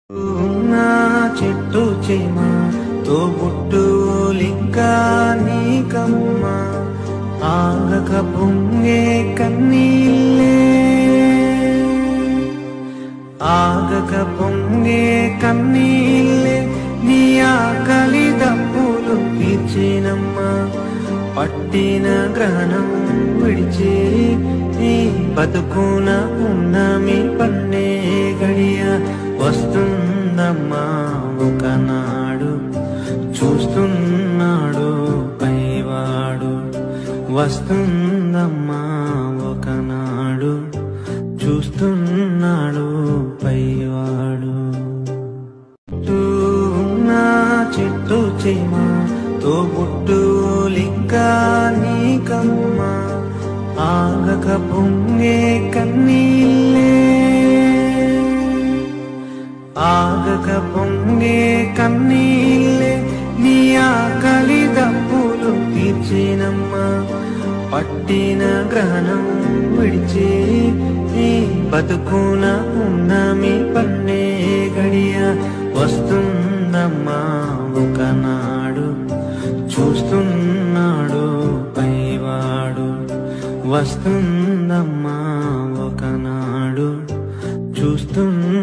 నా చెట్టు చేమ తోబుట్టులింకా నీకమ్మ ఆగక పొంగే కన్నీళ్ళే ఆగక పొంగే కన్నీళ్ళే నీ ఆకలి దప్పులు తీర్చేనమ్మా పట్టిన గ్రహణం విడిచే నీ బతుకున ఉన్నమి పన్నే గడియ వస్తుందమ్మా ఒకనాడు చూస్తున్నాడు పైవాడు వస్తుందమ్మా ఒకనాడు చూస్తున్నాడు పైవాడు నా చెట్టు చేమ తోబుట్టులింకా నీకమ్మ ఆగక పొంగే కన్నీళ్ళే ఆగక పొంగే కన్నీళ్ళే నీ ఆకలి దప్పులు తీర్చేనమ్మా పట్టిన గ్రహణం విడిచే నీ బతుకున ఉన్నమి పన్నే గడియ వస్తుందమ్మా ఒకనాడు చూస్తున్నాడు పైవాడు వస్తుందమ్మా ఒకనాడు చూస్తున్నా